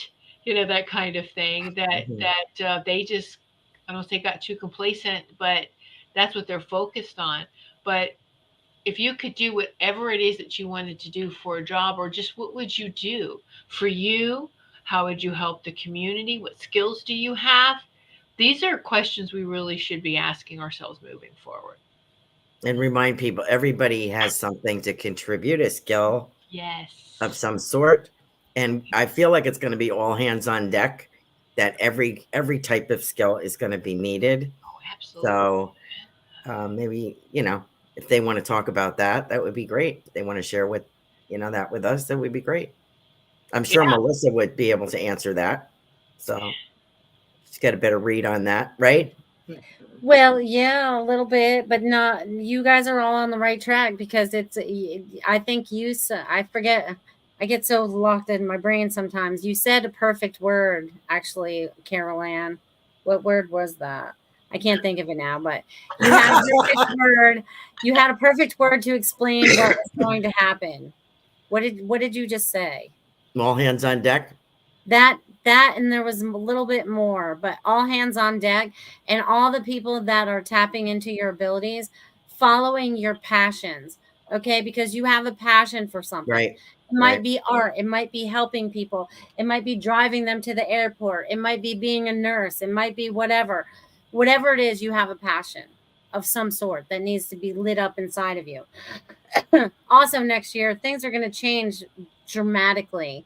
that kind of thing. That Mhm. that they just, I don't say got too complacent, but that's what they're focused on. But if you could do whatever it is that you wanted to do for a job, or just what would you do for you? How would you help the community? What skills do you have? These are questions we really should be asking ourselves moving forward. And remind people everybody has something to contribute, a skill of Yes. some sort. And I feel like it's going to be all hands on deck. That every type of skill is going to be needed. Oh, absolutely. So maybe if they want to talk about that, that would be great. If they want to share with that with us, that would be great. I'm Yeah. sure Melissa would be able to answer that. So she's got a better read on that, right? Well, yeah, a little bit, but not. You guys are all on the right track because I think I forget. I get so locked in my brain sometimes. You said a perfect word, actually, Carol Ann. What word was that? I can't think of it now, but you had a perfect word. You had a perfect word to explain what was going to happen. What did you just say? All hands on deck. That and there was a little bit more, but all hands on deck, and all the people that are tapping into your abilities, following your passions, okay, because you have a passion for something. Right. It might be art, it might be helping people, it might be driving them to the airport, it might be being a nurse, it might be whatever it is. You have a passion of some sort that needs to be lit up inside of you. Also, next year things are going to change dramatically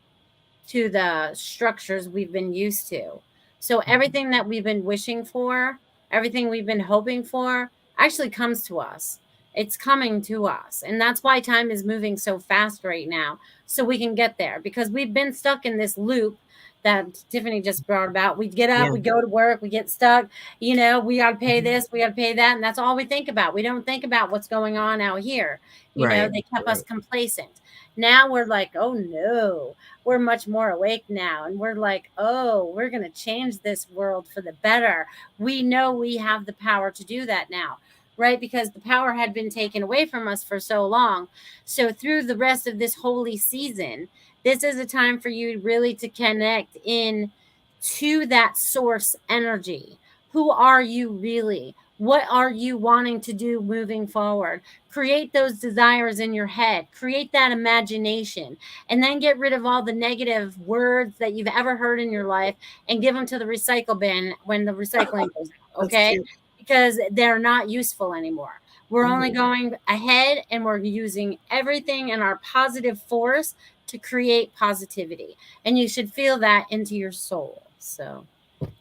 to the structures we've been used to. So everything that we've been wishing for, everything we've been hoping for, actually comes to us. It's coming to us. And that's why time is moving so fast right now, so we can get there, because we've been stuck in this loop that Tiffany just brought about. We get up, Yeah. we go to work, we get stuck, we got to pay this, we got to pay that. And that's all we think about. We don't think about what's going on out here. Right. They kept us Right. complacent. Now we're like, oh no, we're much more awake now, and we're like, oh, we're going to change this world for the better. We know we have the power to do that now, right? Because the power had been taken away from us for so long. So through the rest of this holy season, this is a time for you really to connect in to that source energy. Who are you really? What are you wanting to do moving forward? Create those desires in your head, create that imagination, and then get rid of all the negative words that you've ever heard in your life and give them to the recycle bin when the recycling goes out, That's okay? cute. Because they're not useful anymore. We're only Mhm. going ahead, and we're using everything in our positive force to create positivity. And you should feel that into your soul. So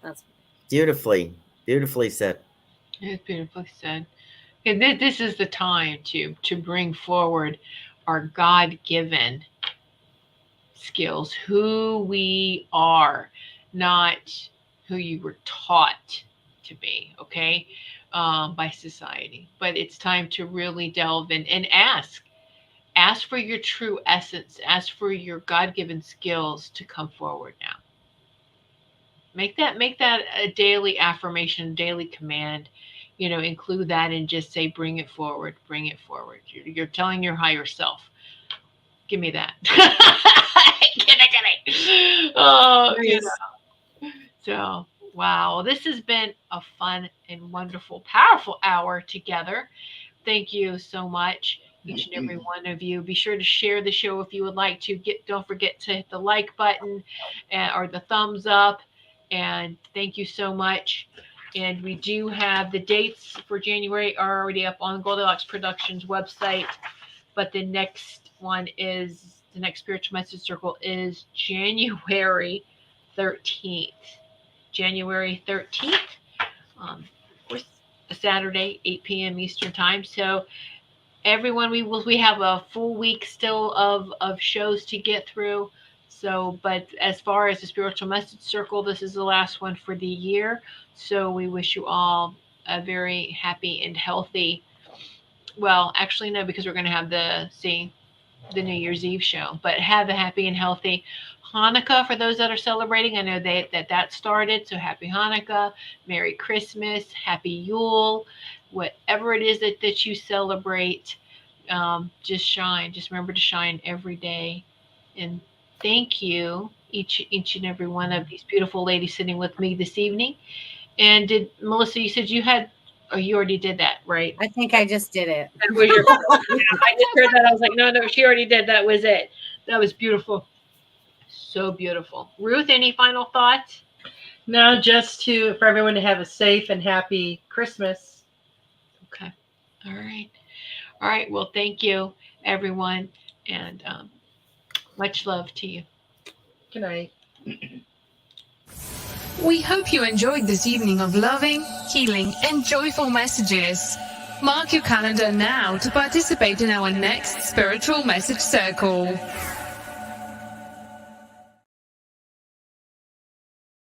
that's Beautifully, beautifully said. It's beautifully said. And this is the time to bring forward our God-given skills, who we are, not who you were taught to be, okay, by society. But it's time to really delve in and ask for your true essence, ask for your God-given skills to come forward now. Make that a daily affirmation, daily command. Include that and just say, bring it forward, bring it forward. You're telling your higher self, give me that. Get it. nice. So, wow, this has been a fun and wonderful, powerful hour together. Thank you so much, each and every one of you. Be sure to share the show if you would like to. Don't forget to hit the like button, or the thumbs up. And thank you so much. And we do have the dates for January are already up on Goldylocks Productions website. But the next spiritual message circle is January 13th. January 13th. Of course, a Saturday, 8 p.m. Eastern time. So everyone, we have a full week still of shows to get through. So, but as far as the spiritual message circle, this is the last one for the year. So we wish you all a very happy and healthy. Well, actually, no, because we're going to have the New Year's Eve show. But have a happy and healthy Hanukkah for those that are celebrating. I know that started. So happy Hanukkah, Merry Christmas, Happy Yule, whatever it is that you celebrate. Just shine. Just remember to shine every day. And thank you, each and every one of these beautiful ladies sitting with me this evening. And did Melissa? You said you had. Oh, you already did that, right? I think I just did it. That was your. I just heard that. I was like, no, no, she already did. That was it. That was beautiful. So beautiful. Ruth, any final thoughts? No, just for everyone to have a safe and happy Christmas. Okay. All right. All right. Well, thank you, everyone, and much love to you. Good night. We hope you enjoyed this evening of loving, healing, and joyful messages. Mark your calendar now to participate in our next Spiritual Message Circle.